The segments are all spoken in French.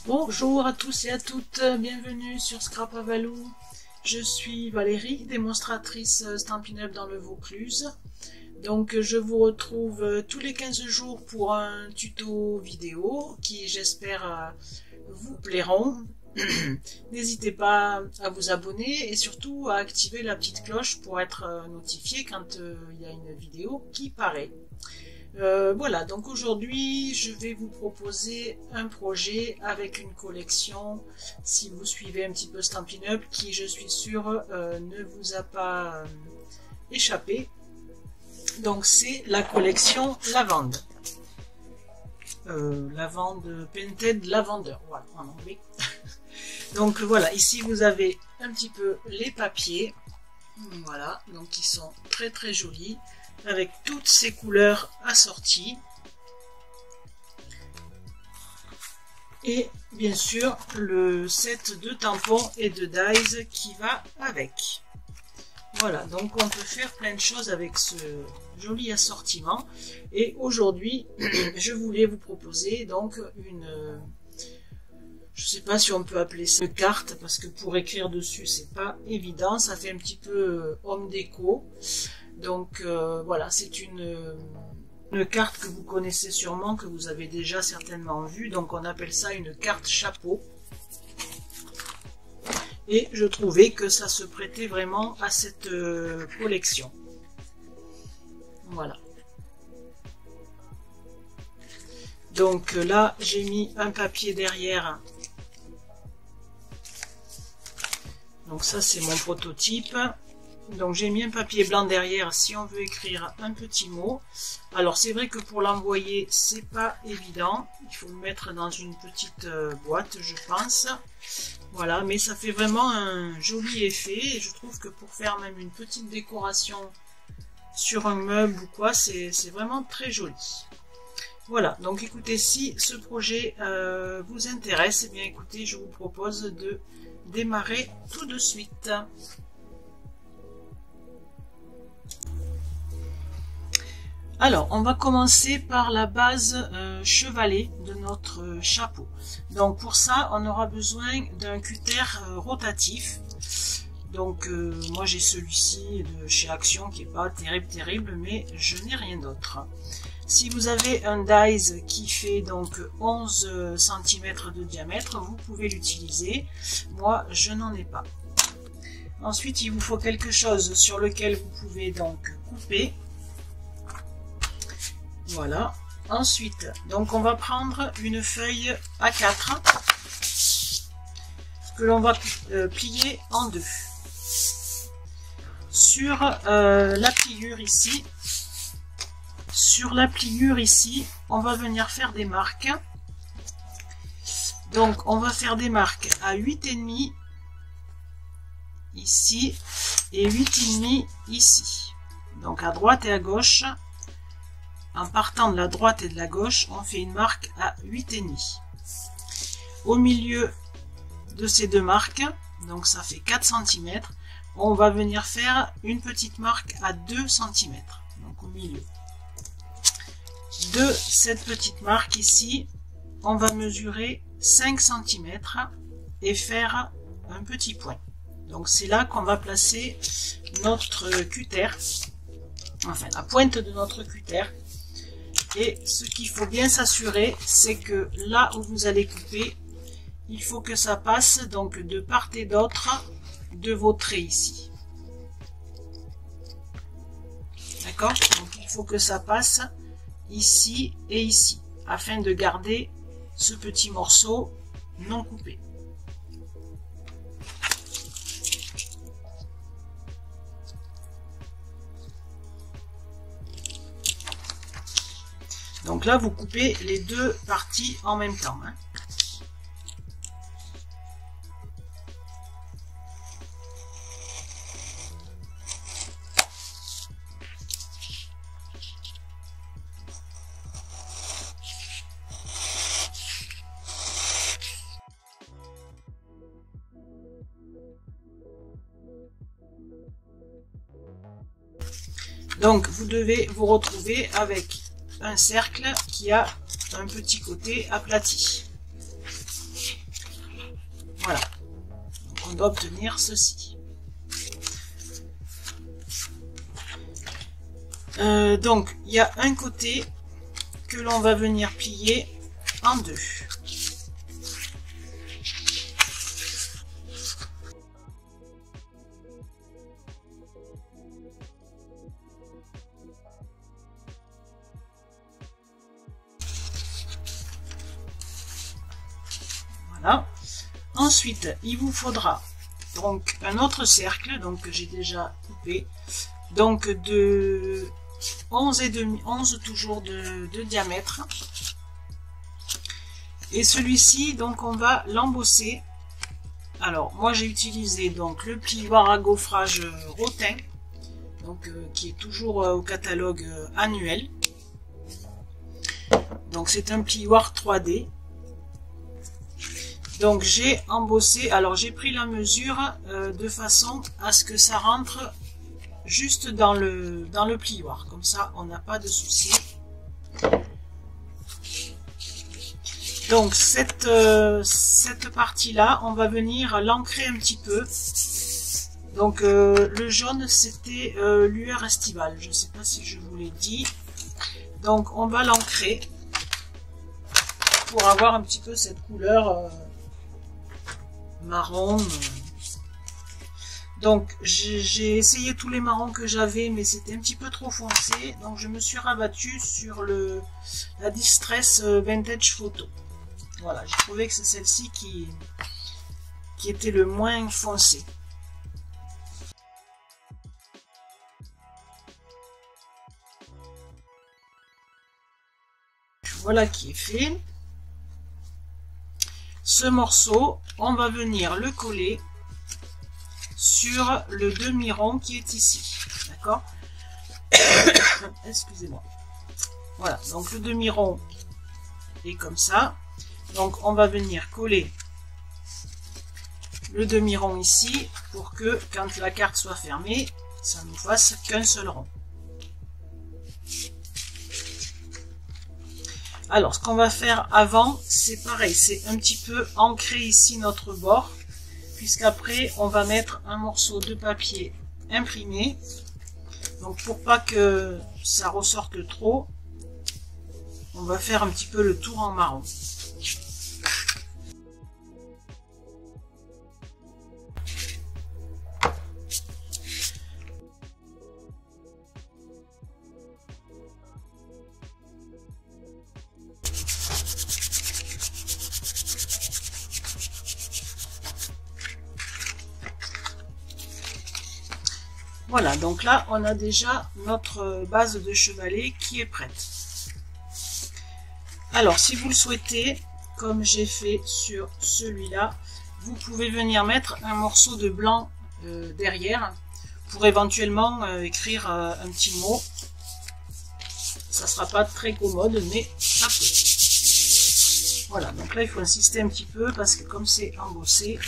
Bonjour à tous et à toutes, bienvenue sur Scrap à Valou. Je suis Valérie, démonstratrice Stampin' Up dans le Vaucluse. Donc je vous retrouve tous les 15 jours pour un tuto vidéo qui j'espère vous plairont. N'hésitez pas à vous abonner et surtout à activer la petite cloche pour être notifié quand il y a une vidéo qui paraît. Voilà, donc aujourd'hui je vais vous proposer un projet avec une collection, si vous suivez un petit peu Stampin' Up, qui je suis sûre ne vous a pas échappé. Donc c'est la collection Lavande. Lavande Painted Lavender, voilà, en anglais. Donc voilà, ici vous avez un petit peu les papiers, voilà, donc ils sont très très jolis, avec toutes ces couleurs assorties. Et bien sûr, le set de tampons et de dies qui va avec. Voilà, donc on peut faire plein de choses avec ce joli assortiment. Et aujourd'hui, je voulais vous proposer donc une... je sais pas si on peut appeler ça une carte, parce que pour écrire dessus, c'est pas évident. Ça fait un petit peu home déco. Donc voilà, c'est une carte que vous connaissez sûrement, que vous avez déjà certainement vue. Donc on appelle ça une carte chapeau. Et je trouvais que ça se prêtait vraiment à cette collection. Voilà. Donc là, j'ai mis un papier derrière. Donc ça, c'est mon prototype. Donc j'ai mis un papier blanc derrière si on veut écrire un petit mot. Alors c'est vrai que pour l'envoyer c'est pas évident, il faut le mettre dans une petite boîte je pense. Voilà, mais ça fait vraiment un joli effet et je trouve que pour faire même une petite décoration sur un meuble ou quoi, c'est vraiment très joli. Voilà, donc écoutez, si ce projet vous intéresse, eh bien écoutez, je vous propose de démarrer tout de suite. Alors, on va commencer par la base chevalet de notre chapeau. Donc pour ça, on aura besoin d'un cutter rotatif. Donc moi j'ai celui-ci de chez Action qui n'est pas terrible, mais je n'ai rien d'autre. Si vous avez un dies qui fait donc 11 cm de diamètre, vous pouvez l'utiliser. Moi, je n'en ai pas. Ensuite, il vous faut quelque chose sur lequel vous pouvez donc couper. Voilà. Ensuite, donc on va prendre une feuille A4 que l'on va plier en deux. Sur la pliure ici, on va venir faire des marques. Donc on va faire des marques à 8,5 ici et 8,5 ici. Donc à droite et à gauche. En partant de la droite et de la gauche, on fait une marque à 8,5. Au milieu de ces deux marques, donc ça fait 4 cm, on va venir faire une petite marque à 2 cm. Donc au milieu de cette petite marque ici, on va mesurer 5 cm et faire un petit point. Donc c'est là qu'on va placer notre cutter, enfin la pointe de notre cutter. Et ce qu'il faut bien s'assurer, c'est que là où vous allez couper, il faut que ça passe donc de part et d'autre de vos traits ici. D'accord? Donc il faut que ça passe ici et ici, afin de garder ce petit morceau non coupé. Donc là, vous coupez les deux parties en même temps. Hein. Donc vous devez vous retrouver avec un cercle qui a un petit côté aplati. Voilà. Donc on doit obtenir ceci. Donc il y a un côté que l'on va venir plier en deux. Voilà. Ensuite, il vous faudra donc un autre cercle, donc que j'ai déjà coupé, donc de 11 toujours de diamètre. Et celui-ci, donc on va l'embosser. Alors moi j'ai utilisé donc le plioir à gaufrage Rotin, donc qui est toujours au catalogue annuel. Donc c'est un plioir 3D. Donc j'ai embossé, alors j'ai pris la mesure de façon à ce que ça rentre juste dans le plioir, comme ça on n'a pas de souci. Donc cette partie là, on va venir l'ancrer un petit peu. Donc le jaune c'était lueur estivale, je ne sais pas si je vous l'ai dit. Donc on va l'ancrer pour avoir un petit peu cette couleur marron. Donc j'ai essayé tous les marrons que j'avais, mais c'était un petit peu trop foncé, donc je me suis rabattue sur la Distress Vintage Photo. Voilà, j'ai trouvé que c'est celle-ci qui était le moins foncé. Voilà qui est fait. Ce morceau, on va venir le coller sur le demi-rond qui est ici. D'accord? Excusez-moi. Voilà, donc le demi-rond est comme ça. Donc on va venir coller le demi-rond ici pour que quand la carte soit fermée, ça nous fasse qu'un seul rond. Alors ce qu'on va faire avant, c'est pareil, c'est un petit peu ancrer ici notre bord, puisqu'après on va mettre un morceau de papier imprimé. Donc pour pas que ça ressorte trop, on va faire un petit peu le tour en marron. Voilà, donc là, on a déjà notre base de chevalet qui est prête. Alors, si vous le souhaitez, comme j'ai fait sur celui-là, vous pouvez venir mettre un morceau de blanc derrière pour éventuellement écrire un petit mot. Ça sera pas très commode, mais ça peut. Voilà, donc là, il faut insister un petit peu parce que comme c'est embossé.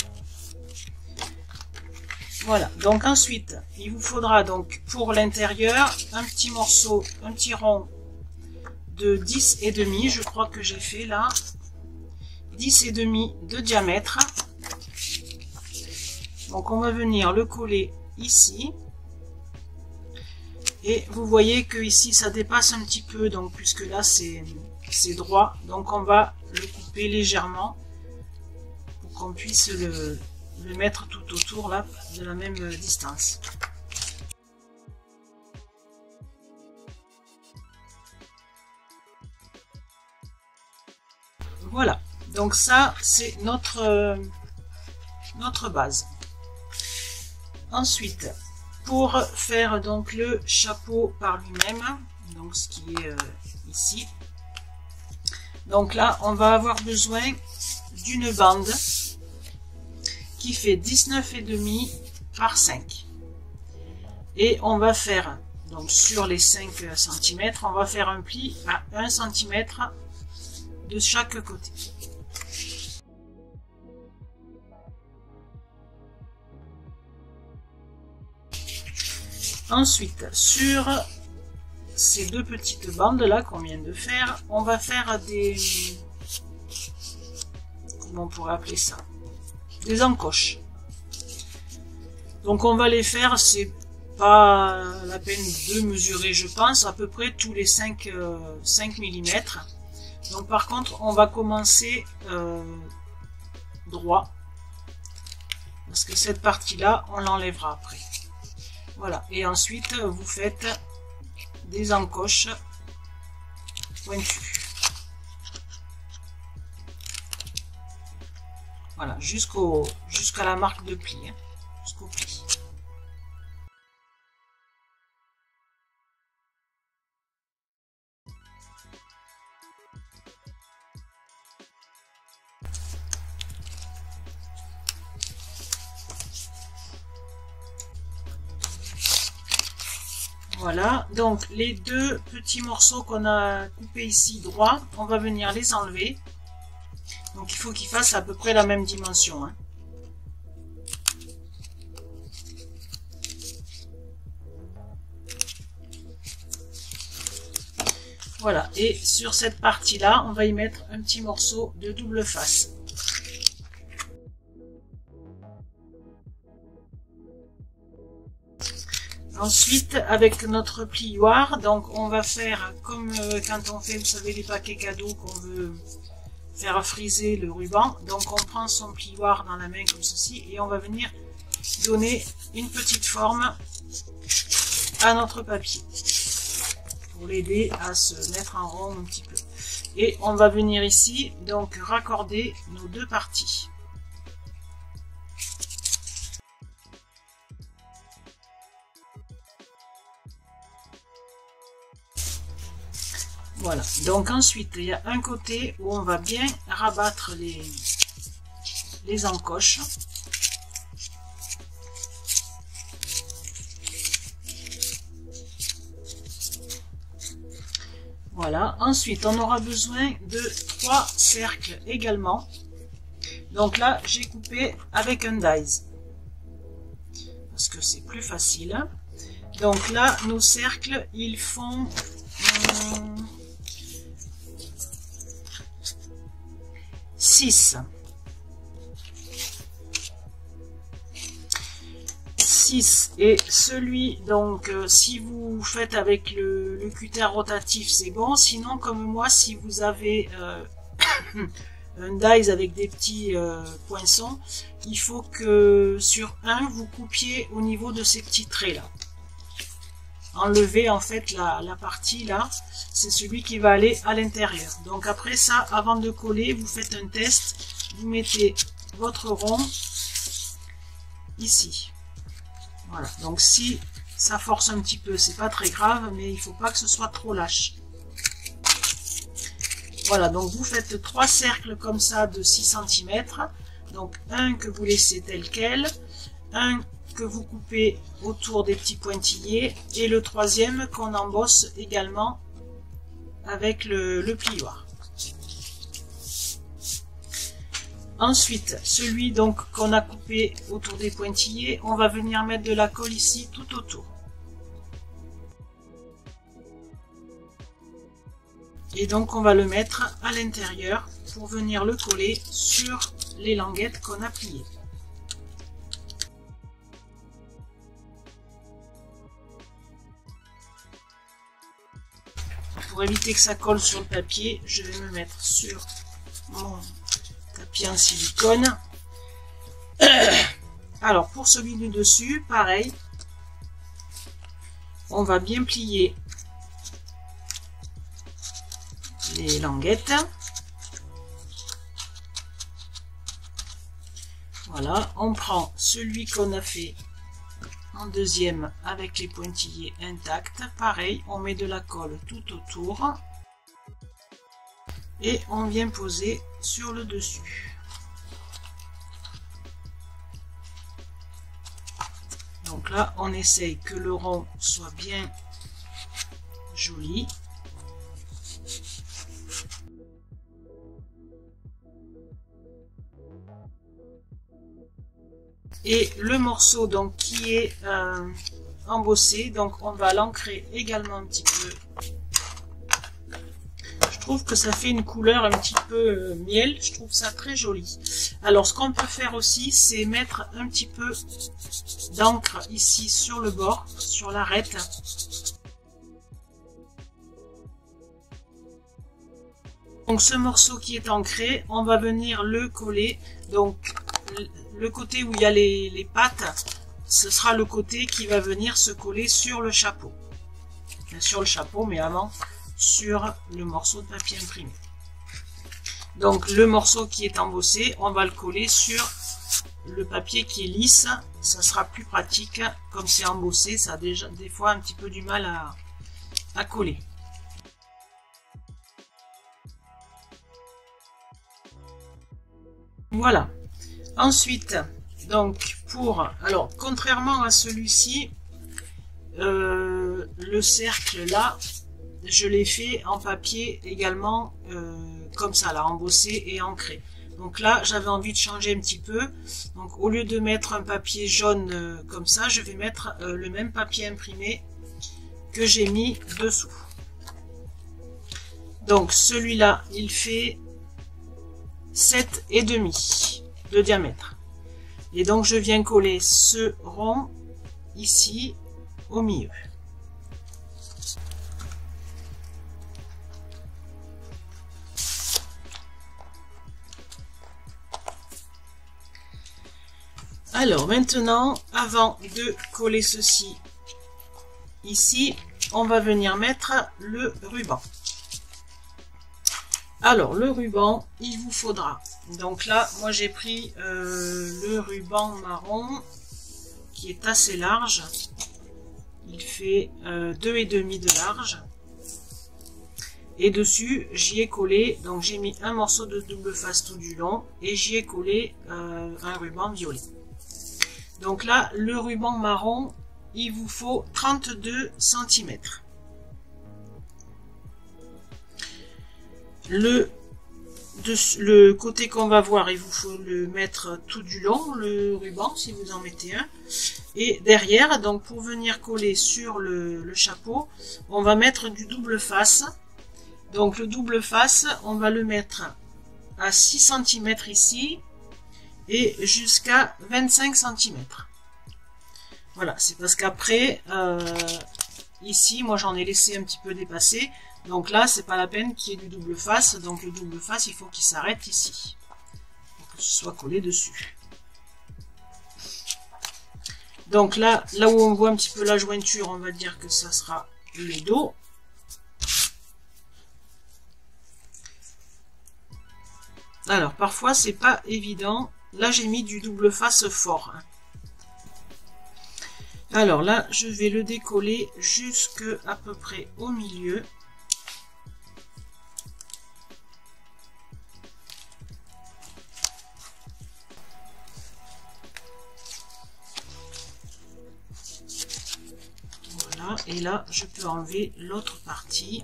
Voilà, donc ensuite, il vous faudra donc pour l'intérieur un petit morceau, un petit rond de 10,5, je crois que j'ai fait là, 10,5 de diamètre. Donc on va venir le coller ici. Et vous voyez que ici ça dépasse un petit peu, donc puisque là c'est droit, donc on va le couper légèrement pour qu'on puisse le mettre tout autour là de la même distance. Voilà, donc ça c'est notre base. Ensuite, pour faire donc le chapeau par lui-même, donc ce qui est ici, donc là on va avoir besoin d'une bande qui fait 19,5 par 5. Et on va faire, donc sur les 5 cm, on va faire un pli à 1 cm de chaque côté. Ensuite, sur ces deux petites bandes là qu'on vient de faire, on va faire des... comment on pourrait appeler ça? des encoches. Donc on va les faire, c'est pas la peine de mesurer, je pense, à peu près tous les 5 mm. Donc par contre, on va commencer droit, parce que cette partie-là, on l'enlèvera après. Voilà, et ensuite vous faites des encoches pointues. Voilà, jusqu'à la marque de pli, hein, jusqu'au pli. Voilà, donc les deux petits morceaux qu'on a coupés ici droit, on va venir les enlever. Donc il faut qu'ils fassent à peu près la même dimension, hein. Voilà, et sur cette partie-là, on va y mettre un petit morceau de double face. Ensuite, avec notre plioir, donc on va faire comme quand on fait, vous savez, les paquets cadeaux qu'on veut faire friser le ruban. Donc on prend son plioir dans la main comme ceci et on va venir donner une petite forme à notre papier pour l'aider à se mettre en rond un petit peu. Et on va venir ici donc raccorder nos deux parties. Voilà, donc ensuite il y a un côté où on va bien rabattre les encoches. Voilà, ensuite on aura besoin de 3 cercles également. Donc là j'ai coupé avec un dies parce que c'est plus facile. Donc là nos cercles ils font 6 et celui donc si vous faites avec le cutter rotatif c'est bon, sinon comme moi si vous avez un dies avec des petits poinçons, il faut que sur un vous coupiez au niveau de ces petits traits là. Enlever en fait la partie là, c'est celui qui va aller à l'intérieur. Donc après ça, avant de coller, vous faites un test, vous mettez votre rond ici. Voilà, donc si ça force un petit peu, c'est pas très grave, mais il faut pas que ce soit trop lâche. Voilà, donc vous faites 3 cercles comme ça de 6 cm. Donc un que vous laissez tel quel, un que vous coupez autour des petits pointillés et le troisième qu'on embosse également avec le plioir. Ensuite, celui donc qu'on a coupé autour des pointillés, on va venir mettre de la colle ici tout autour. Et donc on va le mettre à l'intérieur pour venir le coller sur les languettes qu'on a pliées. Pour éviter que ça colle sur le papier, je vais me mettre sur mon tapis en silicone. Alors pour celui du dessus, pareil, on va bien plier les languettes. Voilà, on prend celui qu'on a fait en deuxième avec les pointillés intacts. Pareil, on met de la colle tout autour et on vient poser sur le dessus. Donc là, on essaye que le rond soit bien joli. Et le morceau donc qui est embossé, donc on va l'ancrer également un petit peu. Je trouve que ça fait une couleur un petit peu miel. Je trouve ça très joli. Alors, ce qu'on peut faire aussi, c'est mettre un petit peu d'encre ici sur le bord, sur l'arête. Donc, ce morceau qui est ancré, on va venir le coller. Donc, le côté où il y a les pattes, ce sera le côté qui va venir se coller sur le chapeau. Sur le chapeau, mais avant sur le morceau de papier imprimé. Donc le morceau qui est embossé, on va le coller sur le papier qui est lisse. Ça sera plus pratique. Comme c'est embossé, ça a déjà des fois un petit peu du mal à coller. Voilà. Ensuite, donc alors contrairement à celui-ci, le cercle là, je l'ai fait en papier également, comme ça là, embossé et ancré. Donc là, j'avais envie de changer un petit peu. Donc au lieu de mettre un papier jaune comme ça, je vais mettre le même papier imprimé que j'ai mis dessous. Donc celui-là, il fait 7,5 de diamètre. Et donc je viens coller ce rond ici au milieu. Alors maintenant, avant de coller ceci ici, on va venir mettre le ruban. Alors le ruban, il vous faudra, donc là moi j'ai pris le ruban marron qui est assez large. Il fait 2,5 de large. Et dessus, j'y ai collé, donc j'ai mis un morceau de double face tout du long et j'y ai collé un ruban violet. Donc là, le ruban marron, il vous faut 32 cm. Le côté qu'on va voir, il vous faut le mettre tout du long, le ruban, si vous en mettez un. Et derrière, donc pour venir coller sur le chapeau, on va mettre du double face. Donc le double face, on va le mettre à 6 cm ici et jusqu'à 25 cm. Voilà, c'est parce qu'après, ici, moi j'en ai laissé un petit peu dépasser. Donc là, c'est pas la peine qu'il y ait du double face. Donc le double face, il faut qu'il s'arrête ici. Pour que ce soit collé dessus. Donc là où on voit un petit peu la jointure, on va dire que ça sera le dos. Alors parfois c'est pas évident. Là j'ai mis du double face fort. Alors là je vais le décoller jusque à peu près au milieu. Voilà, et là je peux enlever l'autre partie.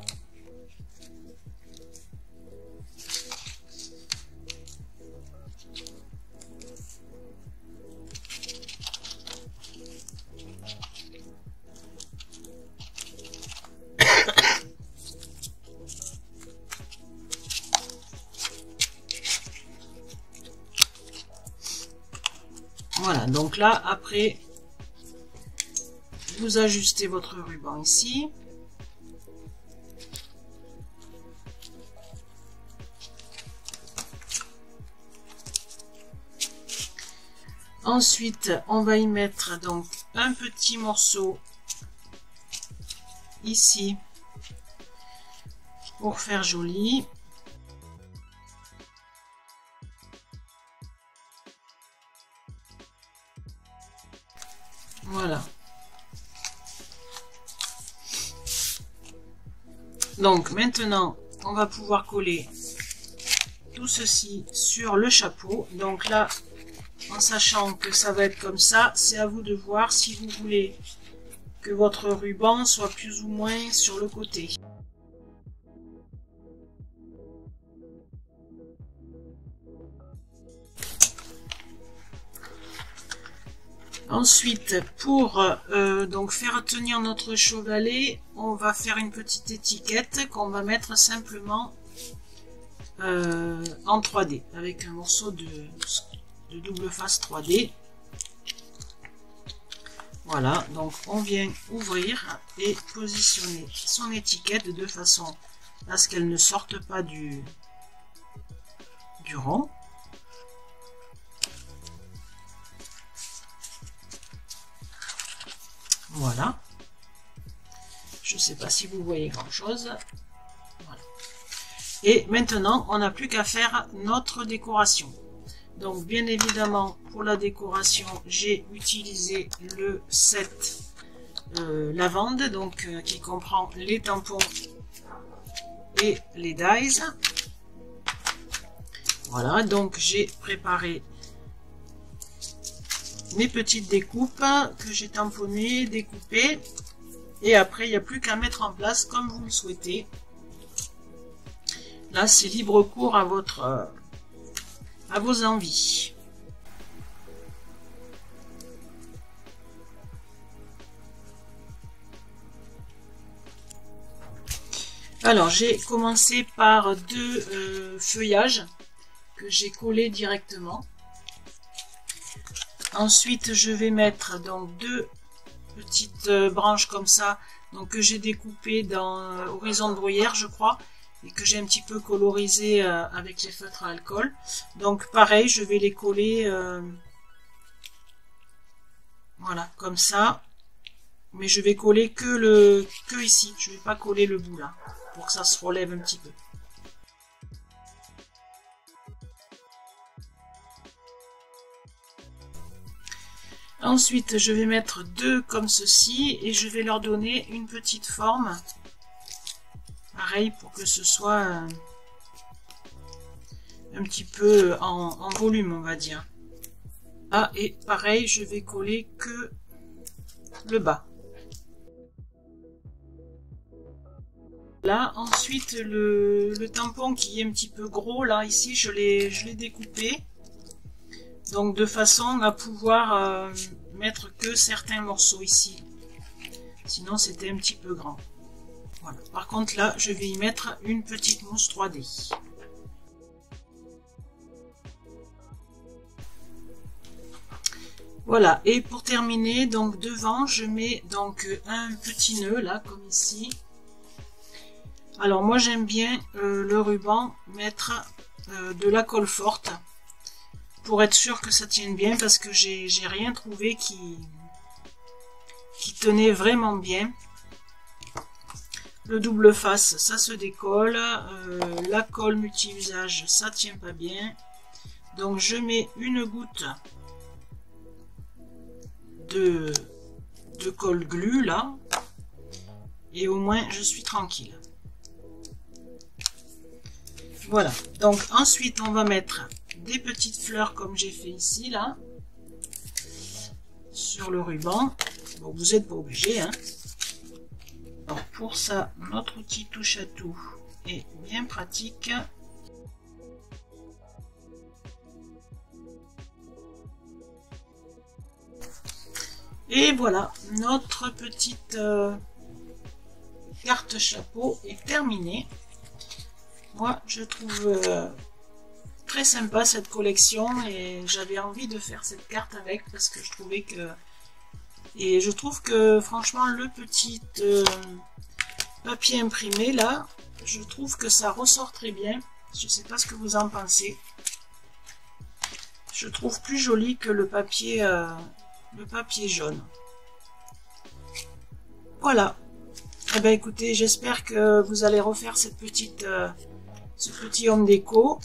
Voilà, donc là, après, vous ajustez votre ruban ici. Ensuite, on va y mettre donc un petit morceau ici pour faire joli. Voilà. Donc maintenant, on va pouvoir coller tout ceci sur le chapeau. Donc là, en sachant que ça va être comme ça, c'est à vous de voir si vous voulez que votre ruban soit plus ou moins sur le côté. Ensuite, pour donc faire tenir notre chevalet, on va faire une petite étiquette qu'on va mettre simplement en 3D avec un morceau de double face 3D. Voilà, donc on vient ouvrir et positionner son étiquette de façon à ce qu'elle ne sorte pas du rond. Voilà. Je ne sais pas si vous voyez grand chose. Voilà. Et maintenant, on n'a plus qu'à faire notre décoration. Donc, bien évidemment, pour la décoration, j'ai utilisé le set lavande, donc qui comprend les tampons et les dies. Voilà, donc j'ai préparé mes petites découpes que j'ai tamponnées, découpées. Et après, il n'y a plus qu'à mettre en place comme vous le souhaitez. Là, c'est libre cours à vos envies. Alors, j'ai commencé par deux feuillages que j'ai collés directement. Ensuite, je vais mettre donc deux petites branches comme ça, donc que j'ai découpées dans Horizon de Bruyère, je crois, et que j'ai un petit peu colorisé avec les feutres à alcool. Donc pareil, je vais les coller voilà, comme ça, mais je vais coller que ici, je vais pas coller le bout là, pour que ça se relève un petit peu. Ensuite, je vais mettre deux comme ceci et je vais leur donner une petite forme. Pareil pour que ce soit un petit peu en volume, on va dire. Ah, et pareil, je vais coller que le bas. Là, ensuite, le tampon qui est un petit peu gros, là, ici, je l'ai découpé. Donc de façon à pouvoir mettre que certains morceaux ici. Sinon c'était un petit peu grand. Voilà. Par contre là je vais y mettre une petite mousse 3D. Voilà, et pour terminer, donc devant je mets donc un petit nœud là comme ici. Alors moi j'aime bien le ruban mettre de la colle forte, pour être sûr que ça tienne bien, parce que j'ai rien trouvé qui tenait vraiment bien. Le double face, ça se décolle. La colle multi-usage, ça tient pas bien. Donc je mets une goutte de colle glue là, et au moins je suis tranquille. Voilà, donc ensuite on va mettre des petites fleurs comme j'ai fait ici là sur le ruban. Bon, vous n'êtes pas obligé, hein. Alors pour ça, notre outil touche à tout est bien pratique. Et voilà, notre petite carte chapeau est terminée. Moi je trouve très sympa cette collection, et j'avais envie de faire cette carte avec, parce que je trouvais que, et je trouve que franchement le petit papier imprimé là, je trouve que ça ressort très bien. Je sais pas ce que vous en pensez. Je trouve plus joli que le papier jaune. Voilà. Eh ben écoutez, j'espère que vous allez refaire cette petite ce petit home déco.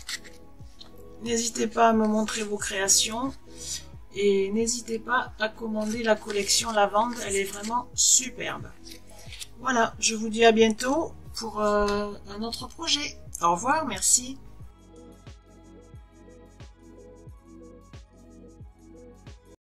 N'hésitez pas à me montrer vos créations, et n'hésitez pas à commander la collection lavande, elle est vraiment superbe. Voilà, je vous dis à bientôt pour un autre projet. Au revoir, merci.